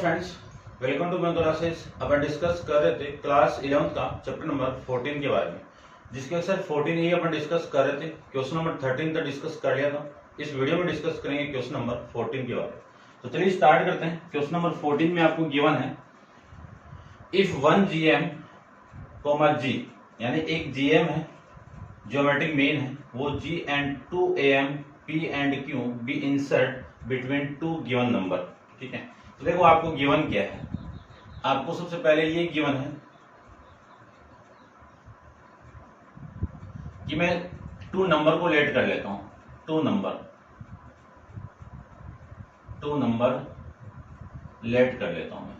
Friends, welcome to my classes. अपन discuss कर रहे थे क्लास 11 का चैप्टर नंबर 14 के बारे में, जिसके अक्सर 14 ही अपन डिस्कस कर रहे थे। क्वेश्चन नंबर 13 तक डिस्कस कर लिया था। इस वीडियो में डिस्कस करेंगे क्वेश्चन नंबर 14 के बारे में। तो चलिए स्टार्ट करते हैं। क्वेश्चन नंबर 14 में आपको गिवन है इफ 1 GM, G यानी एक GM है, ज्योमेट्रिक मीन है, वो G and 2 AM P and Q be insert between two given number. ठीक है, तो देखो आपको गिवन क्या है। आपको सबसे पहले ये गिवन है कि मैं 2 नंबर को लेट कर लेता हूं। 2 नंबर लेट कर लेता हूं मैं।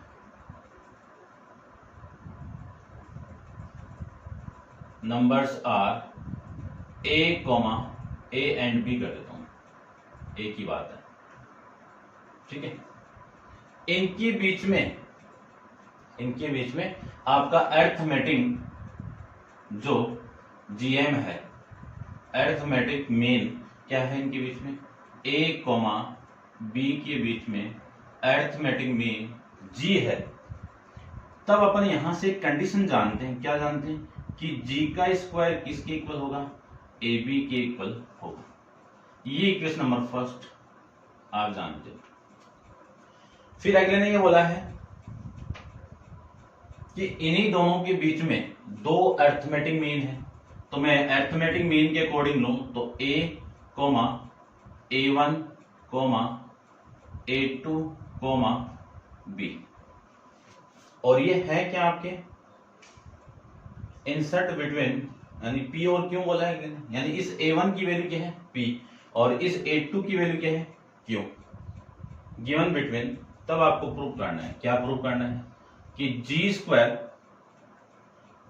Numbers are A and B कर देता हूं। एक ही बात है, ठीक है। इनके बीच में आपका अरिथमेटिक जो GM है, अरिथमेटिक मीन क्या है इनके बीच में, A, B के बीच में अरिथमेटिक मीन G है। तब अपन यहां से कंडीशन जानते हैं। क्या जानते हैं कि G का स्क्वायर किसके इक्वल होगा, AB के इक्वल होगा। ये इक्वेशन नंबर फर्स्ट आप जानते हैं। फिर अगले ने ये बोला है कि इन्हीं दोनों के बीच में 2 अरिथमेटिक मीन है। तो मैं अरिथमेटिक मीन के अकॉर्डिंग लूं तो A, A1, A2, B। और ये है क्या आपके इंसर्ट बिटवीन, यानी P और Q बोला है, यानी इस A1 की वैल्यू क्या है P और इस A2 की वैल्यू क्या है Q, गिवन बिटवीन। तब आपको प्रूव करना है। क्या प्रूव करना है कि G square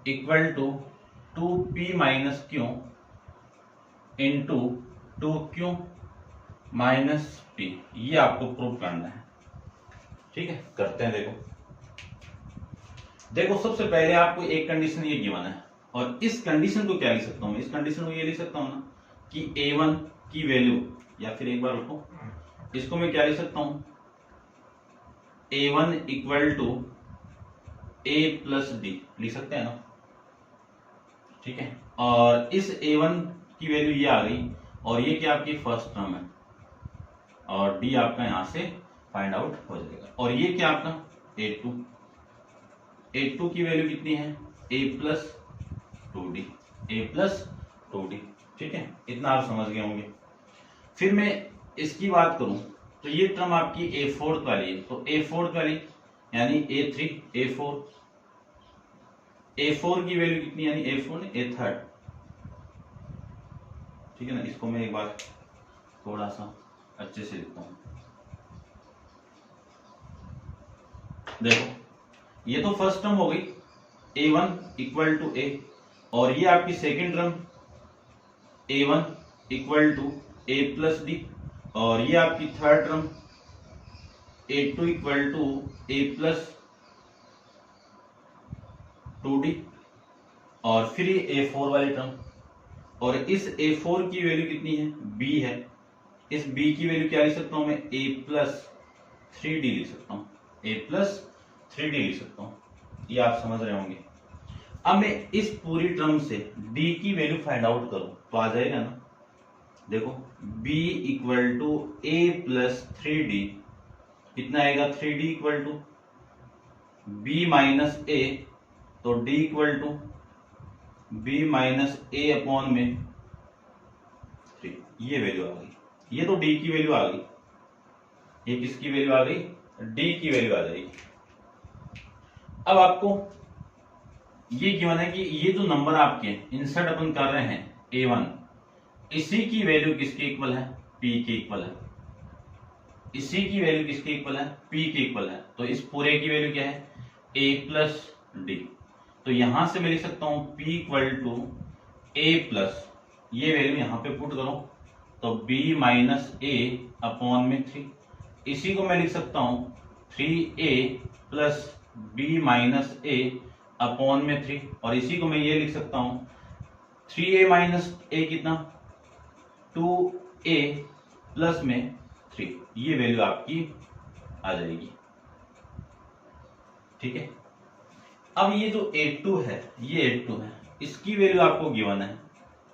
equal to 2P minus Q into 2Q minus P। ये आपको प्रूव करना है। ठीक है, करते हैं। देखो सबसे पहले आपको एक कंडीशन ये गिवन है, और इस कंडीशन को क्या लिख सकता हूं, इस कंडीशन को ये लिख सकता हूं ना कि A1 की वैल्यू, या फिर एक बार रुको, इसको मैं क्या लिख सकता हूं, A1 equal to A plus D लिख सकते हैं ना। ठीक है, और इस A1 की वैल्यू ये आ गई, और ये क्या आपकी फर्स्ट टर्म है, और D आपका यहां से फाइंड आउट हो जाएगा। और ये क्या आपका A2 की वैल्यू कितनी है, A प्लस 2D। ठीक है, इतना आप समझ गए होंगे। फिर मैं इसकी बात करूं तो ये टर्म आपकी A4 वाली है। तो A4 वाली यानी A3, A4 की वैल्यू कितनी, यानी A4 A3। ठीक है ना, इसको मैं एक बार थोड़ा सा अच्छे से लिखता हूं। देखो ये तो फर्स्ट टर्म हो गई A1 इक्वल टू A, और ये आपकी second term A1 equal to A plus D, और ये आपकी third term A2 equal to A plus 2D, और फिर ये A4 वाली टर्म। और इस A4 की वैल्यू कितनी है, B है। इस B की वैल्यू क्या लिख सकता हूं मैं, A प्लस 3D लिख सकता हूं, A प्लस 3D लिख सकता हूं। ये आप समझ रहे होंगे। अब मैं इस पूरी टर्म से D की वैल्यू फाइंड आउट करूं तो आ जाएगा ना। देखो B equal to A plus 3D कितना आएगा, 3D equal to B minus A, तो D equal to B minus A upon में 3। ये वैल्यू आ गई। ये तो D की वैल्यू आ गई। ये किसकी वैल्यू आ गई, D की वैल्यू आ जाएगी। अब आपको ये गिवन है कि ये जो नंबर आपके इंसर्ट अपन कर रहे हैं A1, इसी की वैल्यू किसके इक्वल है, P के इक्वल है। इसी की वैल्यू किसके इक्वल है, P के इक्वल है। तो इस पूरे की वैल्यू क्या है, A प्लस D। तो यहां से मैं लिख सकता हूं P equal to A plus, ये वैल्यू यहां पे पुट करो तो B माइनस A अपॉन में 3। इसी को मैं लिख सकता हूं 3A plus B minus A upon में 3, और इसी को मैं ये लिख सकता हूं 3A माइनस A कितना, 2A प्लस में 3। ये वैल्यू आपकी आ जाएगी। ठीक है। अब ये जो A2 है, ये A2 है, इसकी वैल्यू आपको गिवन है।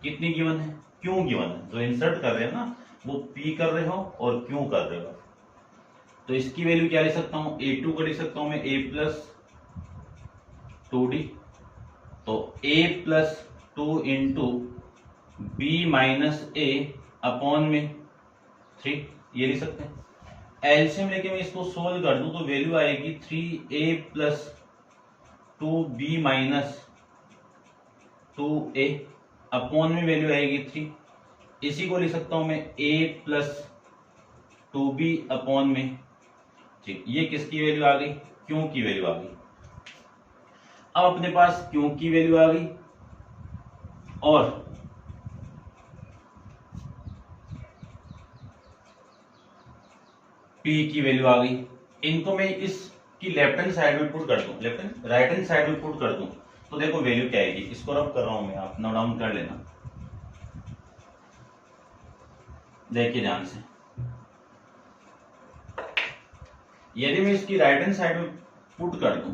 कितनी गिवन है? क्यों गिवन है? जो इंसर्ट कर रहे हो ना वो P कर रहे हो और क्यों कर रहे हो। तो इसकी वैल्यू क्या लिख सकता हूं? A2 को लिख सकता हूं मैं A प्लस 2D, तो A plus 2 into B minus A upon में 3, ये लिख सकते हैं। एलसीएम लेके मैं इसको सोल्व कर दूं तो वैल्यू आएगी 3A plus 2B minus 2A upon में वैल्यू आएगी 3। इसी को लिख सकता हूं मैं A प्लस 2B अपॉन में 3। ये किसकी वैल्यू आ गई? क्यों की वैल्यू आ गई। अब अपने पास क्यों की वैल्यू आ गई और P की वैल्यू आ गई। इनको मैं इसकी लेफ्ट हैंड साइड में पुट कर दूं, left hand right hand side में पुट कर दूं तो देखो वैल्यू क्या आएगी। इसको रब कर रहा हूं मैं, आप नोट डाउन कर लेना, देखिए ध्यान से। यदि मैं इसकी राइट हैंड साइड में पुट कर दूं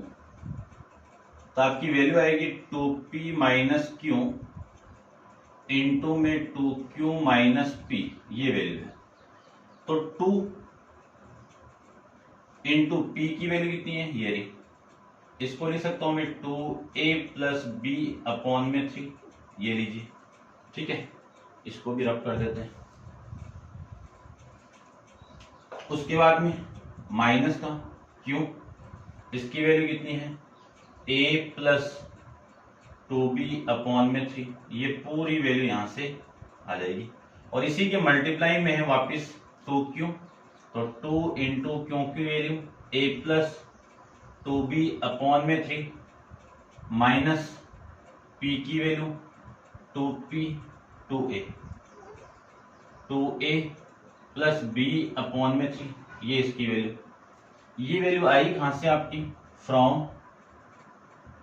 तो आपकी वैल्यू आएगी 2P माइनस क्यू इंटू में 2Q माइनस P, ये वैल्यू है। तो 2 इंटू P की वैल्यू कितनी है? ये रही। इसको लिख सकता हूं मैं 2A प्लस B अपॉन में 3, ये लीजिए। ठीक है, इसको भी रब कर देते हैं। उसके बाद में माइनस का Q, इसकी वैल्यू कितनी है? A प्लस 2B अपॉन में 3, ये पूरी वैल्यू यहां से आ जाएगी। और इसी के मल्टीप्लाई में है वापिस 2Q, तो 2 इंटू क्यू की value A plus 2B upon में 3 माइनस P की value 2P 2A plus B upon में 3, ये इसकी वैल्यू। ये वैल्यू आई कहां से आपकी? From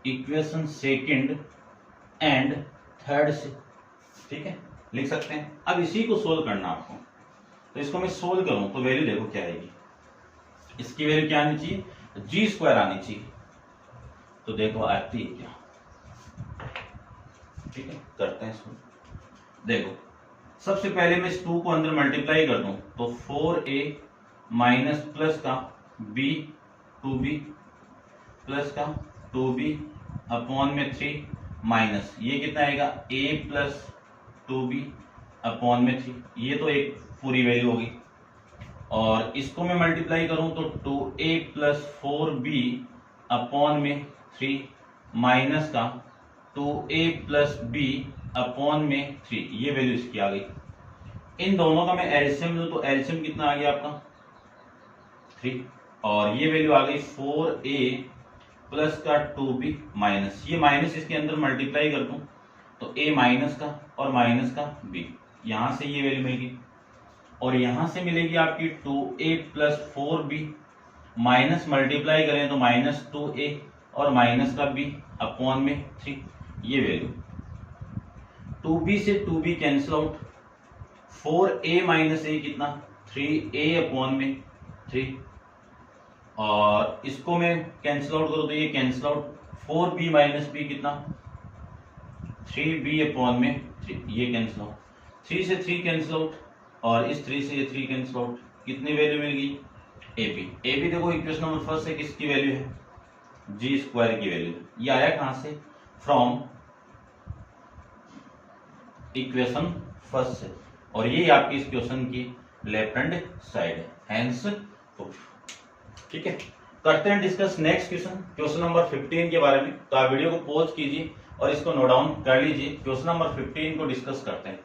equation second and third से। ठीक है, लिख सकते हैं। अब इसी को सोल्व करना आपको, तो इसको मैं सोल्व करूं तो वैल्यू देखो क्या आएगी। इसकी वैल्यू क्या आनी चाहिए? G स्क्वायर आनी चाहिए। तो देखो आती है क्या। ठीक है, करते हैं इसको। देखो सबसे पहले मैं इस 2 को अंदर मल्टीप्लाई कर दूं तो 4A माइनस प्लस का B 2B प्लस का 2B अपॉन में 3 माइनस ये कितना आएगा? A प्लस 2B अपॉन में 3, ये तो एक पूरी वैल्यू होगी। और इसको मैं मल्टीप्लाई करूं तो 2A प्लस 4B अपॉन में 3 माइनस का 2A प्लस B अपॉन में 3, ये वैल्यू इसकी आ गई। इन दोनों का मैं एलसीएम लूं तो एलसीएम कितना आ गया आपका? 3, और ये वैल्यू आ गई 4A प्लस का 2B माइनस, ये माइनस इसके अंदर मल्टीप्लाई कर दूं तो A माइनस का और माइनस का B, यहां से ये वैल्यू मिलेगी। और यहां से मिलेगी आपकी 2A plus 4B minus multiply करें तो माइनस 2A और माइनस का B अपॉन में 3, ये वैल्यू। 2B से 2B cancel out, 4A minus A कितना? 3A अपॉन में 3, और इसको मैं कैंसिल आउट करूं तो ये cancel out. 4B minus B कितना? 3B अपॉन में 3, ये कैंसिल आउट। 3 से 3 कैंसिल आउट और इस 3 से ये 3 कैंसिल आउट। कितनी वैल्यू मिल गई? AB देखो इक्वेशन नंबर फर्स्ट से किसकी वैल्यू है? G स्क्वायर की वैल्यू। ये आया कहां से? फ्रॉम इक्वेशन फर्स्ट से, और ये आपकी इस क्वेश्चन की लेफ्ट हैंड साइड है, हेंस प्रूफ। ठीक है, करते हैं डिस्कस नेक्स्ट क्वेश्चन नंबर 15 के बारे में। तो आप वीडियो को पॉज कीजिए और इसको नोट डाउन कर लीजिए। क्वेश्चन नंबर 15 को डिस्कस करते हैं।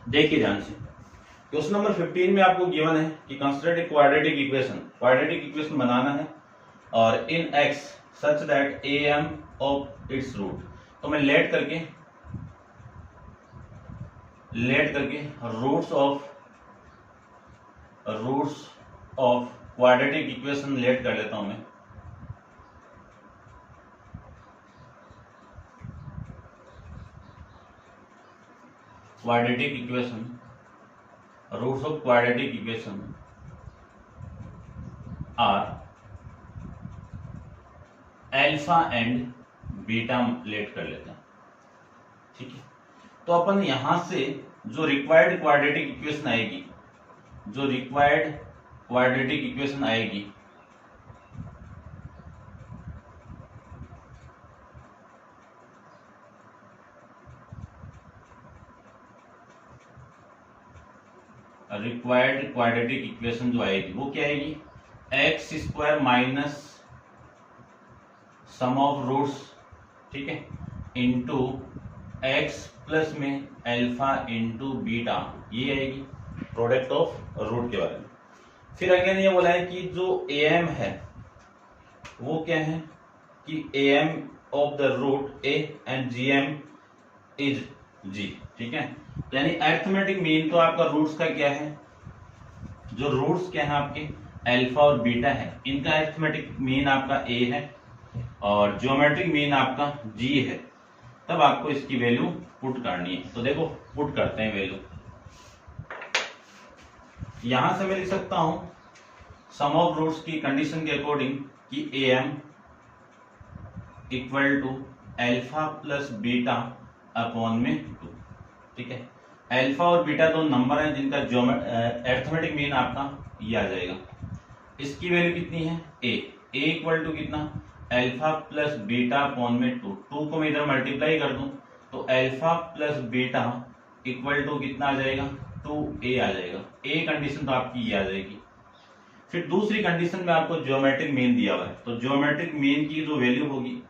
देखिए ध्यान से, क्वेश्चन नंबर 15 में आपको गिवन है कि कंसिडर ए क्वाड्रेटिक इक्वेशन बनाना है और in x such that am of its root. तो मैं लेट करके roots of quadratic equation let कर लेता हूं मैं। quadratic equation, roots of quadratic equation are alpha and beta let कर लेते हैं। ठीक है, तो अपन यहां से जो रिक्वायर्ड क्वाड्रेटिक इक्वेशन आएगी, जो रिक्वायर्ड क्वाड्रेटिक इक्वेशन आएगी रिक्वायर्ड क्वाड्रेटिक इक्वेशन जो आएगी वो क्या आएगी, x square minus sum of roots, ठीक है, इंटू एक्स प्लस में अल्फा इंटू बीटा, ये आएगी प्रोडक्ट ऑफ रूट के बारे में। फिर अगेन ये बोला है कि जो एम है वो क्या है कि M of the root A and GM is G. ठीक है, तो यानी अरिथमेटिक मीन तो आपका रूट्स का क्या है, जो रूट्स क्या है आपके अल्फा और बीटा है, इनका अरिथमेटिक मीन आपका ए है और ज्योमेट्रिक मीन आपका जी है। तब आपको इसकी वैल्यू पुट करनी है। तो देखो पुट करते हैं वैल्यू। यहां से मैं लिख सकता हूं सम ऑफ रूट्स की कंडीशन के अकॉर्डिंग कि A M equal to alpha plus beta upon में 2। ठीक है, अल्फा और बीटा दो नंबर हैं जिनका अरिथमेटिक मीन आपका ये आ जाएगा। इसकी वैल्यू कितनी है, ए इक्वल टू कितना, अल्फा प्लस बीटा अपॉन में 2 को मैं इधर मल्टीप्लाई कर दूं तो alpha plus beta equal to कितना आ जाएगा, 2a आ जाएगा। ए कंडीशन तो आपकी ये आ जाएगी। फिर दूसरी कंडीशन में आपको ज्योमेट्रिक मीन दिया हुआ है, तो ज्योमेट्रिक मीन की जो वैल्यू होगी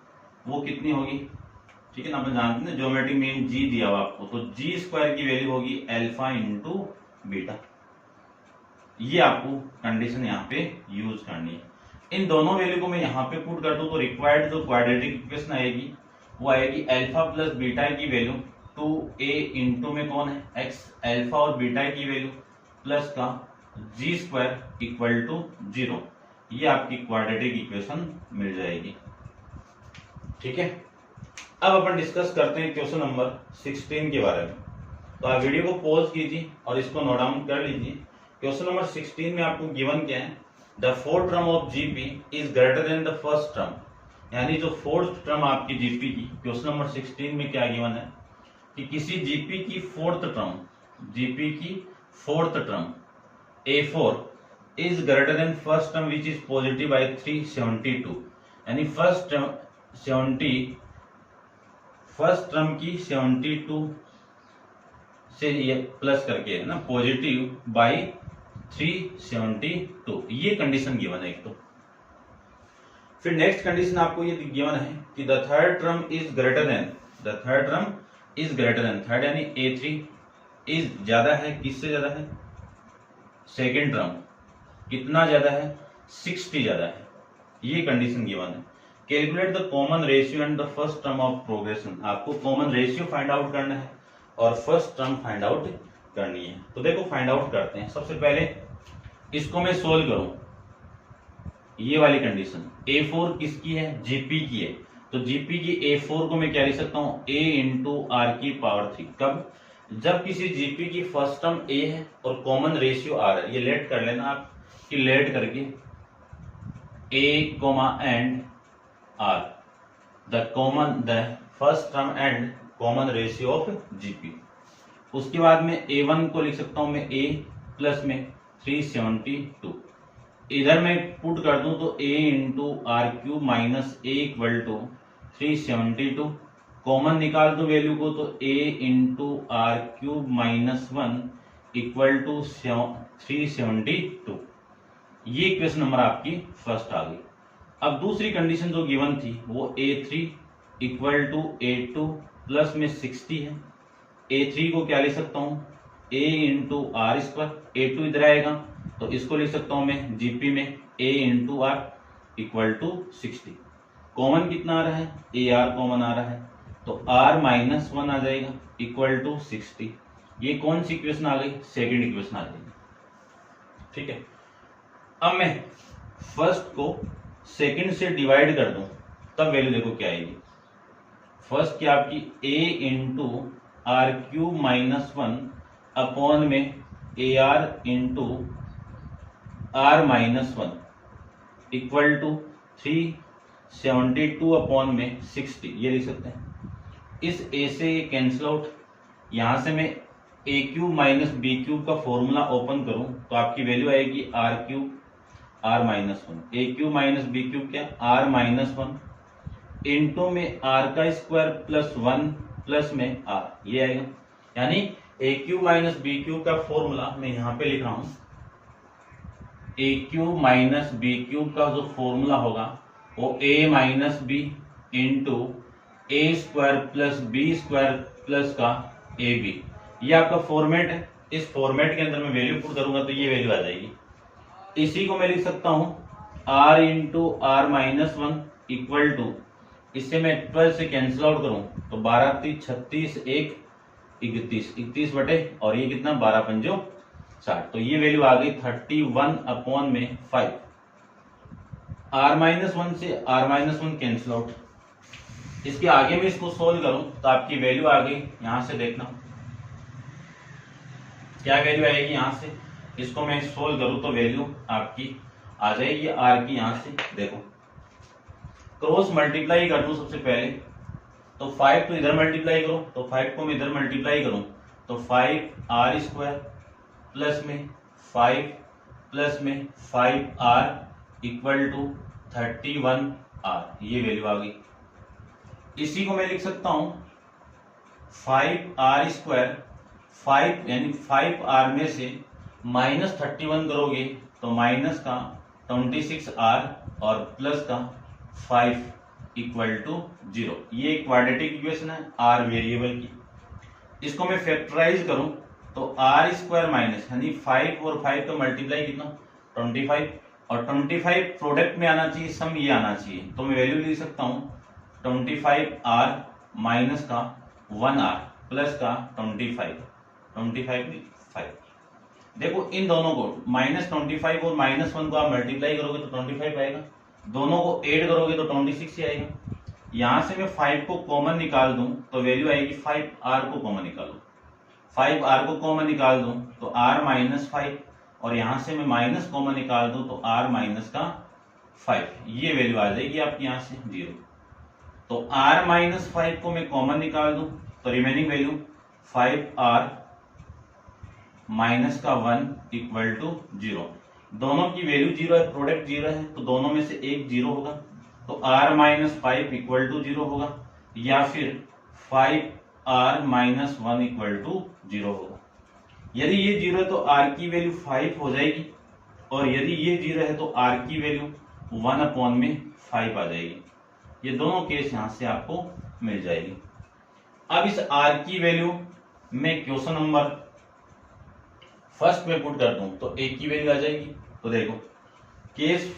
वो कितनी होगी, ठीक है ना, अपन जानते हैं ज्योमेट्रिक मीन जी दिया हुआ आपको, तो जी स्क्वायर की वैल्यू होगी अल्फा इंटू बीटा। ये आपको कंडीशन यहाँ पे यूज करनी है। इन दोनों वैल्यू को मैं यहाँ पे पुट कर दूं तो रिक्वायर्ड जो क्वाड्रेटिक इक्वेशन आएगी वो आएगी अल्फा प्लस बीटा की वैल्यू 2a इंटू में कौन है x, अल्फा और बीटा की वैल्यू प्लस का जी स्क्वायर इक्वल टू 0। ये आपकी क्वाड्रेटिक इक्वेशन मिल जाएगी। ठीक है, अब अपन डिस्कस करते हैं क्वेश्चन नंबर 16 के बारे में। तो आप वीडियो को पॉज कीजिए और इसको नोट डाउन कर लीजिए। क्वेश्चन नंबर 16 में आपको गिवन क्या है, the fourth term of GP is greater than the first term, यानी जो फोर्थ टर्म आपकी जीपी की क्वेश्चन नंबर 16 में क्या गिवन है कि किसी जीपी की फोर्थ टर्म, जीपी की fourth term A4 is greater than first term which is positive by 372, यानी फर्स्ट टर्म की 72 से ये प्लस करके है ना, पॉजिटिव बाई 372, ये कंडीशन गिवन है एक। तो फिर नेक्स्ट कंडीशन आपको ये गिवन है कि the third term is greater than, third यानी A3 इज ज्यादा है, किससे ज्यादा है, सेकेंड टर्म कितना ज्यादा है, 60 ज्यादा है, ये कंडीशन गिवन है। Calculate the common ratio and the first term of progression, आपको कॉमन रेशियो फाइंड आउट करना है और फर्स्ट टर्म फाइंड आउट करनी है। तो देखो फाइंड आउट करते हैं। सबसे पहले इसको मैं सोल्व करूं, ये वाली कंडीशन A4 किसकी है, जीपी की है, तो जीपी की A4 को मैं क्या लिख सकता हूं, A इंटू आर की पावर 3। कब, जब किसी जीपी की फर्स्ट टर्म A है और कॉमन रेशियो R है। ये लेट कर लेना आप कि लेट करके A comma and R the first term and common ratio of GP. उसके बाद में A1 को लिख सकता हूं मैं A प्लस में 372, इधर मैं पुट कर दूं तो A into r cube minus A equal to 372, common निकाल दो वैल्यू को तो A into r cube minus 1 equal to 372। ये इक्वेशन नंबर आपकी फर्स्ट आ गई। अब दूसरी कंडीशन जो गिवन थी वो A3 equal to A2 plus में 60 है। A3 को क्या लिख सकता हूं, A into are square, A2 इधर आएगा तो इसको लिख सकता हूं मैं जीपी में A into r equal to 60। Common कितना आ रहा है, AR कॉमन आ रहा है तो R माइनस 1 आ जाएगा इक्वल टू 60। ये कौन सी इक्वेशन आ गई, सेकेंड इक्वेशन आ जाएगी। ठीक है, अब मैं फर्स्ट को सेकेंड से डिवाइड कर दूं तब वैल्यू देखो क्या आएगी। फर्स्ट की आपकी A into r cube minus 1 upon में a r into r minus 1 equal to 372 upon में 60, ये लिख सकते हैं। इस ए से ये कैंसिल आउट, यहां से मैं a cube minus b cube का फॉर्मूला ओपन करूं तो आपकी वैल्यू आएगी r cube r minus 1, a cube minus b cube क्या आर माइनस 1 इंटू में आर का स्क्वायर प्लस 1 प्लस में आर, ये आएगा। यानी a cube minus b cube का फॉर्मूला मैं यहां पे लिख रहा हूं, a cube minus b cube का जो फॉर्मूला होगा वो a minus B into a square plus b square plus का ए बी, ये आपका फॉर्मेट है। इस फॉर्मेट के अंदर मैं वैल्यू पुट करूंगा तो ये वैल्यू आ जाएगी। इसी को मैं लिख सकता हूं r into r minus 1 equal to, इससे मैं 12 से कैंसिल आउट करूं तो 12 3 36 1 31 बटे और ये कितना 12 पंजो 60, तो ये वैल्यू आ गई 31 अपॉन में 5। r माइनस 1 से r माइनस 1 कैंसिल आउट, इसके आगे में इसको सोल्व करूं तो आपकी वैल्यू आ गई, यहां से देखना क्या वैल्यू आएगी। यहां से इसको मैं सोल्व करूं तो वैल्यू आपकी आ जाएगी आर की, यहां से देखो क्रॉस मल्टीप्लाई कर दूं सबसे पहले तो 5 तो इधर मल्टीप्लाई करो, तो 5 को मैं इधर मल्टीप्लाई करूं तो 5 आर स्क्वायर प्लस में 5 प्लस में 5 आर इक्वल टू 31 आर, ये वैल्यू आ गई। इसी को मैं लिख सकता हूं 5 आर स्क्वायर 5 यानी 5 आर में से माइनस 31 करोगे तो माइनस का 26 आर और प्लस का 5 इक्वल टू 0, ये एक क्वाड्रेटिक इक्वेशन है आर वेरिएबल की। इसको मैं फैक्टराइज करूं तो आर स्क्वायर माइनस यानी 5 और 5 तो मल्टीप्लाई कितना 25 और 25 प्रोडक्ट में आना चाहिए, सम ये आना चाहिए, तो मैं वैल्यू लिख सकता हूं 25 आर माइनस का 1 आर प्लस का 25 5। देखो इन दोनों को माइनस 25 और माइनस 1 को आप मल्टीप्लाई करोगे तो 25 आएगा, दोनों को ऐड करोगे तो 26 ही आएगा। यहां से मैं 5 को कॉमन निकाल दूं तो वैल्यू आएगी 5 आर को कॉमन निकालो, 5 आर को कॉमन निकाल दूं तो आर माइनस 5 और यहां से मैं माइनस कॉमन निकाल दूं तो आर माइनस का 5, ये वैल्यू आ जाएगी आपकी यहां से 0। तो आर माइनस 5 को मैं कॉमन निकाल दूं तो रिमेनिंग वैल्यू 5 आर माइनस का 1 इक्वल टू 0, दोनों की वैल्यू 0 है, प्रोडक्ट 0 है तो दोनों में से एक 0 होगा, तो r माइनस 5 इक्वल टू 0 होगा या फिर 5 r माइनस 1 इक्वल टू 0 होगा। यदि ये 0 है तो r की वैल्यू 5 हो जाएगी और यदि ये 0 है तो r की वैल्यू 1 अपॉन में 5 आ जाएगी। ये दोनों केस यहां से आपको मिल जाएगी। अब इस r की वैल्यू में क्वेश्चन नंबर फर्स्ट में पुट कर दूं तो a की वैल्यू आ जाएगी। तो देखो केस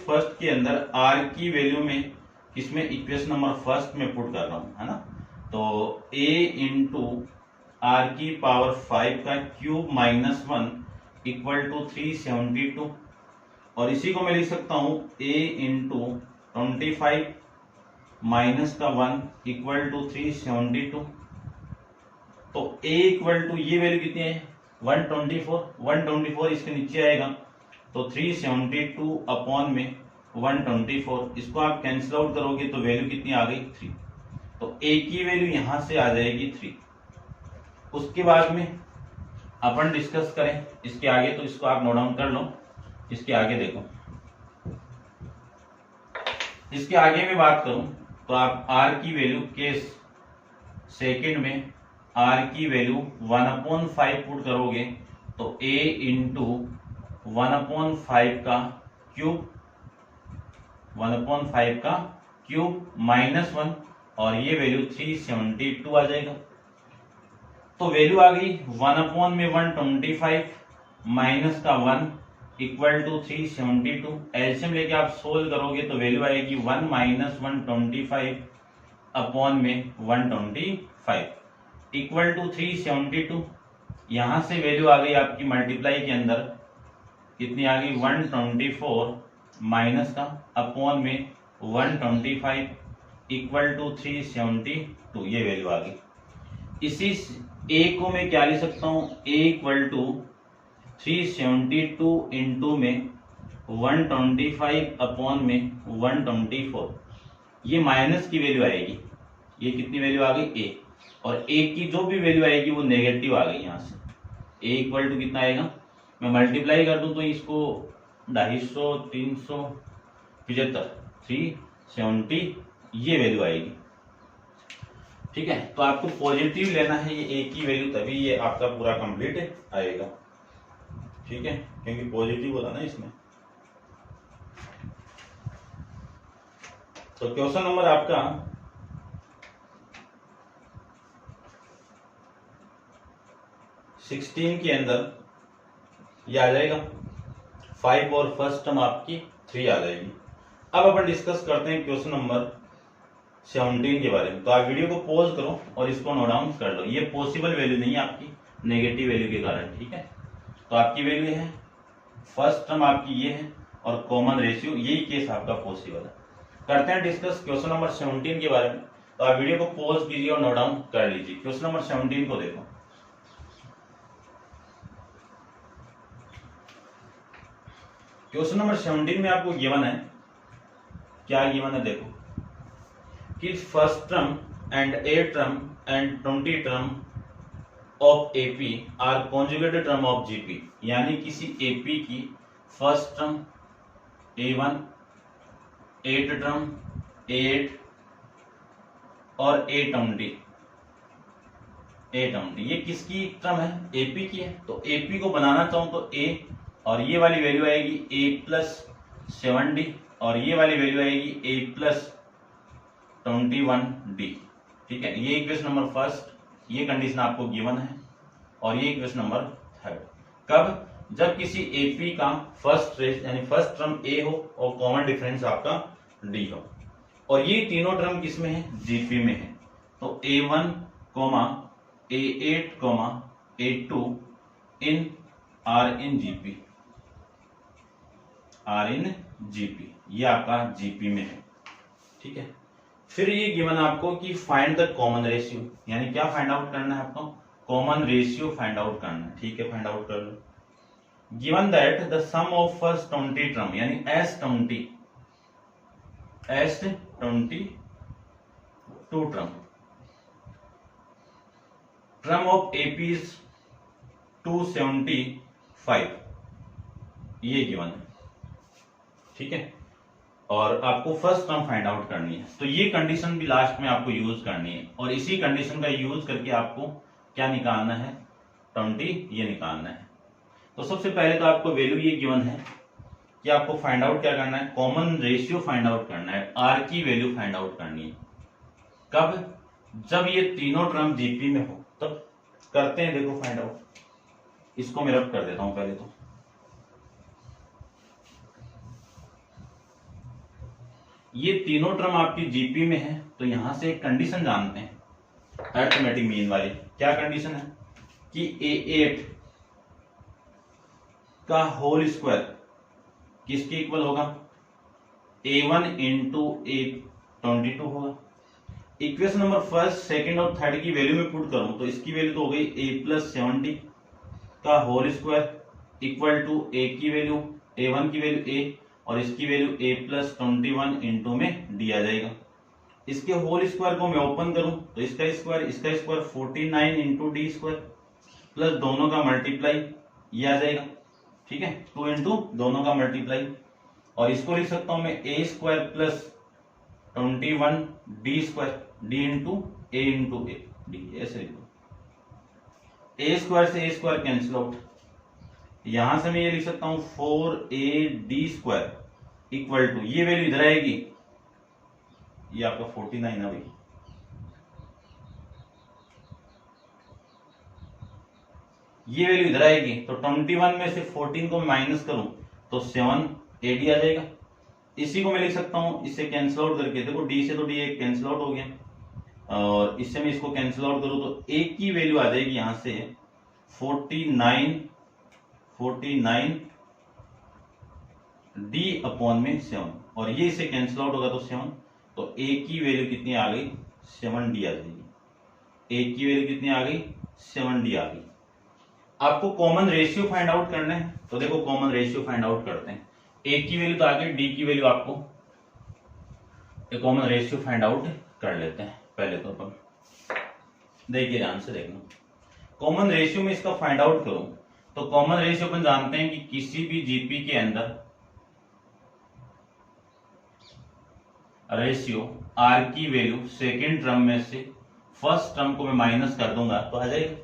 फर्स्ट के अंदर r की वैल्यू में इसमें इक्वेशन नंबर फर्स्ट में पुट कर रहा हूं, है ना। तो a इंटू आर की पावर 5 का क्यूब माइनस 1 इक्वल टू 372 और इसी को मैं लिख सकता हूं a इंटू 25 माइनस का 1 इक्वल टू 372। तो a इक्वल टू ये वैल्यू कितनी है 124 इसके नीचे आएगा तो 372 अपॉन में 124, इसको आप कैंसिल आउट करोगे तो वैल्यू कितनी आ गई 3, तो a की वैल्यू यहां से आ जाएगी 3। उसके बाद में अपन डिस्कस करें इसके आगे, तो इसको आप नोट डाउन कर लो। इसके आगे देखो, इसके आगे मैं बात करूं तो आप r की वैल्यू केस सेकंड में r की वैल्यू 1/5 पुट करोगे तो a इंटू 1/5 का क्यूब माइनस 1 और ये वैल्यू 372 आ जाएगा। तो वैल्यू आ गई 1/125 माइनस का 1 इक्वल टू 372। एलसीएम लेके आप सोल्व करोगे तो वैल्यू आएगी 1 माइनस 125 अपॉन में 125 इक्वल टू 372। यहां से वैल्यू आ गई आपकी मल्टीप्लाई के अंदर कितनी आ गई 124 माइनस का अपॉन में 125 इक्वल टू 372, ये वैल्यू आ गई। इसी ए को मैं क्या लिख सकता हूँ, ए इक्वल टू 372 इंटू में 125 अपॉन में 124, ये माइनस की वैल्यू आएगी। ये कितनी वैल्यू आ गई, ए, और ए की जो भी वैल्यू आएगी वो नेगेटिव आ गई यहाँ से। ए इक्वल टू कितना आएगा, मैं मल्टीप्लाई कर दूं तो इसको 250, 375, 370 ये वैल्यू आएगी। ठीक है, तो आपको पॉजिटिव लेना है ये ए की वैल्यू, तभी ये आपका पूरा कंप्लीट आएगा। ठीक है, क्योंकि पॉजिटिव होता ना इसमें। तो क्वेश्चन नंबर आपका 16 के अंदर ये आ जाएगा 5 और फर्स्ट टर्म आपकी 3 आ जाएगी। अब अपन डिस्कस करते हैं क्वेश्चन नंबर 17 के बारे में। तो आप वीडियो को पॉज करो और इसको नोट डाउन कर लो। ये पॉसिबल वैल्यू नहीं है आपकी, नेगेटिव वैल्यू के कारण। ठीक है, तो आपकी वैल्यू है फर्स्ट टर्म आपकी ये है और कॉमन रेशियो, यही केस आपका पॉसिबल है। करते हैं डिस्कस क्वेश्चन नंबर 17 के बारे में। तो आप वीडियो को पॉज कीजिए और नोट डाउन कर लीजिए। क्वेश्चन नंबर 17 को देखो। क्वेश्चन नंबर 17 में आपको गिवन है, क्या गिवन है देखो, कि first term and a term and 20 term of AP are conjugated term of GP, यानी किसी एपी की first term A1, 8 term A8 और A20, ये किसकी टर्म है, एपी की है। तो एपी को बनाना चाहूं तो ए, और ये वाली वैल्यू आएगी A+7D, और ये वाली वैल्यू आएगी A+21D। ठीक है, ये इक्वेशन नंबर फर्स्ट, ये कंडीशन आपको गिवन है, और ये इक्वेशन नंबर थर्ड। कब, जब किसी एपी का फर्स्ट रेस यानी फर्स्ट टर्म ए हो और कॉमन डिफरेंस आपका डी हो, और ये तीनों टर्म किसमें है, जीपी में है। तो A1, A8, A2 in are in GP, ये आपका जीपी में है। ठीक है, फिर ये गिवन आपको कि फाइंड द कॉमन रेशियो, यानी क्या फाइंड आउट करना है आपको, कॉमन रेशियो फाइंड आउट करना है। ठीक है, फाइंड आउट कर लो। Given that the sum of first 20 term यानी S22 term of AP is 275, ये गिवन है। ठीक है, और आपको फर्स्ट टर्म फाइंड आउट करनी है। तो ये कंडीशन भी लास्ट में आपको यूज करनी है, और इसी कंडीशन का यूज करके आपको क्या निकालना है, 20 ये निकालना है। तो सबसे पहले तो आपको वैल्यू ये गिवन है कि आपको फाइंड आउट क्या करना है, कॉमन रेशियो फाइंड आउट करना है, आर की वैल्यू फाइंड आउट करनी है। कब, जब ये तीनों टर्म जीपी में हो तब करते हैं। देखो फाइंड आउट, इसको मैं रब कर देता हूं पहले। तो ये तीनों टर्म आपकी जीपी में है, तो यहां से एक कंडीशन जानते हैं अरिथमेटिक मीन वाली। क्या कंडीशन है कि A8 का होल स्क्वायर किसके इक्वल होगा, A1 इंटू A22 होगा। इक्वेशन नंबर फर्स्ट, सेकंड और थर्ड की वैल्यू में पुट करूं तो इसकी वैल्यू तो हो गई A+70 का whole square equal to A की वैल्यू, A1 की वैल्यू A और इसकी वैल्यू A+21 इंटू में D आ जाएगा। इसके होल स्क्वायर को मैं ओपन करूं तो इसका square 49 into D square plus दोनों का मल्टीप्लाई, ये आ जाएगा। ठीक है, 2 इंटू दोनों का मल्टीप्लाई, और इसको लिख सकता हूं मैं A square plus 21 D square, D into A into A D, ऐसे लिखो। A स्क्वायर से A स्क्वायर कैंसिल आउट, यहां से मैं ये लिख सकता हूं 4AD स्क्वायर इक्वल टू, ये वैल्यू इधर आएगी, ये आपका 49 है भाई, ये वैल्यू इधर आएगी। तो 21 में से 14 को माइनस करूं तो 7AD आ जाएगा। इसी को मैं लिख सकता हूं, इससे कैंसिल आउट करके, देखो D से तो D एक कैंसिल आउट हो गया, और इससे मैं इसको कैंसिल आउट करूं तो A की वैल्यू आ जाएगी यहां से 49 D अपॉन में 7, और ये इसे कैंसिल आउट होगा तो 7, तो a की वैल्यू कितनी आ गई 7d आ जाएगी। a की वैल्यू कितनी आ गई 7d आ गई। आपको कॉमन रेशियो फाइंड आउट करना है, तो देखो कॉमन रेशियो फाइंड आउट करते हैं। a की वैल्यू तो आ गई, d की वैल्यू आपको कॉमन रेशियो फाइंड आउट कर लेते हैं। पहले तो अपन देखिए ध्यान से देखना, कॉमन रेशियो में इसका फाइंड आउट करूं तो कॉमन रेशियो अपन जानते हैं कि किसी भी जीपी के अंदर रेशियो आर की वैल्यू सेकेंड टर्म में से फर्स्ट टर्म को मैं माइनस कर दूंगा तो आ जाएगा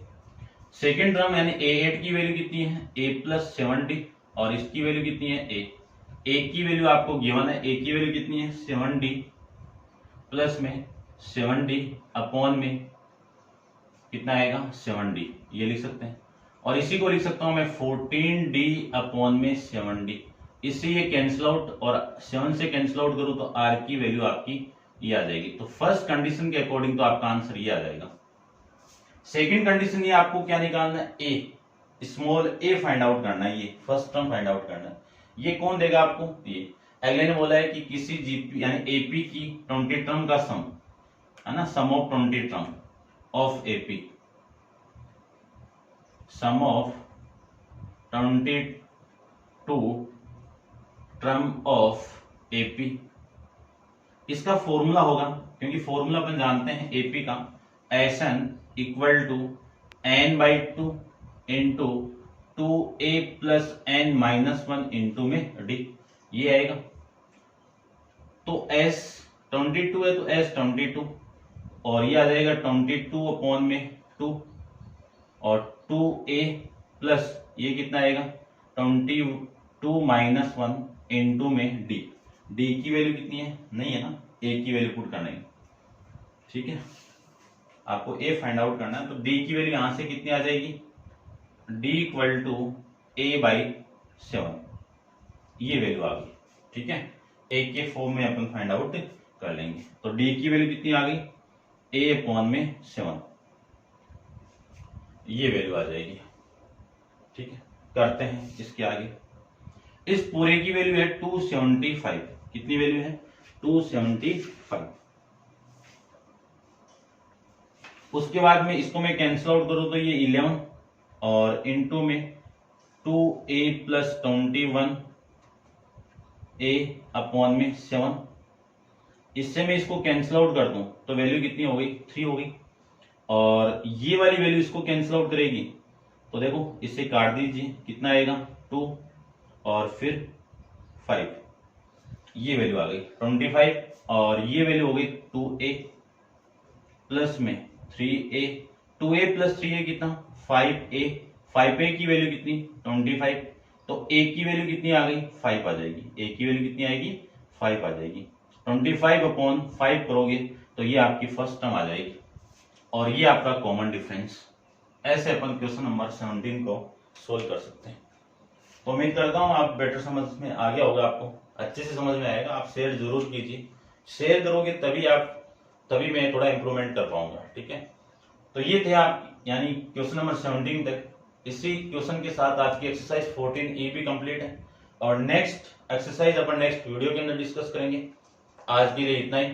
सेकेंड टर्म, यानी A8 की वैल्यू कितनी है a+7d और इसकी वैल्यू कितनी है a की वैल्यू आपको गिवन है, a की वैल्यू कितनी है 7d प्लस में 7d अपॉन में कितना आएगा 7d, ये लिख सकते हैं। और इसी को लिख सकता हूं मैं 14d अपॉन में 7d, इससे ये कैंसिल आउट और 7 से कैंसिल आउट करूं तो r की वैल्यू आपकी ये आ जाएगी। तो फर्स्ट कंडीशन के अकॉर्डिंग तो आपका आंसर ये आ जाएगा। सेकंड कंडीशन ये आपको क्या निकालना है a, small a find out करना है, ये फर्स्ट टर्म फाइंड आउट करना है। ये कौन देगा आपको, ये अगले ने बोला है कि किसी जीपी यानी एपी की 20 टर्म का सम है ना, sum of 20 term of AP, sum of 22 term of AP. इसका फॉर्मूला होगा, क्योंकि फॉर्मूला अपन जानते हैं एपी का, Sn equal to n/2 into 2a plus n-1 into में d, ये आएगा। तो S 22 है तो S 22 और ये आ जाएगा 22 अपॉन में 2 और 2a प्लस ये कितना आएगा 22 माइनस 1 इंटू में d। d की वैल्यू कितनी है, नहीं है ना, a की वैल्यू पुट करना है, ठीक है। आपको a फाइंड आउट करना है, तो d की वैल्यू यहां से कितनी आ जाएगी, d इक्वल टू a/7, ये वैल्यू आ गई, ठीक है। a के फॉर्म में अपन फाइंड आउट कर लेंगे। तो d की वैल्यू कितनी आ गई a/7, ये वैल्यू आ जाएगी, ठीक है। करते हैं इसके आगे। इस पूरे की वैल्यू है 275, कितनी वैल्यू है 275। उसके बाद में इसको मैं कैंसिल आउट करूं तो ये 11 और इनटू में 2a प्लस 21 a अपॉन में 7, इससे मैं इसको कैंसिल आउट कर दूं तो वैल्यू कितनी हो गई 3 हो गई, और ये वाली वैल्यू इसको कैंसिल आउट करेगी तो देखो इससे काट दीजिए, कितना आएगा 2 और फिर 5, ये वैल्यू आ गई 25 और ये वैल्यू हो गई 2a प्लस में 3a, 2a प्लस 3a कितना 5a, 5a की वैल्यू कितनी 25, तो a की वैल्यू कितनी आ गई 5 आ जाएगी, a की वैल्यू कितनी आएगी 5 आ जाएगी। 25 अपॉन 5 करोगे तो ये आपकी फर्स्ट टर्म आ जाएगी और ये आपका कॉमन डिफरेंस। ऐसे अपन क्वेश्चन नंबर 17 को सोल्व कर सकते हैं। तो उम्मीद करता हूँ आप बेटर समझ में आ गया होगा, आपको अच्छे से समझ में आएगा। आप शेयर जरूर कीजिए, शेयर करोगे तभी मैं थोड़ा इंप्रूवमेंट कर पाऊंगा, ठीक है। तो ये थे आप यानी क्वेश्चन नंबर 17 तक। इसी क्वेश्चन के साथ आज की एक्सरसाइज 14E भी कंप्लीट है और नेक्स्ट एक्सरसाइज अपन नेक्स्ट वीडियो के अंदर डिस्कस करेंगे। आज के लिए इतना ही।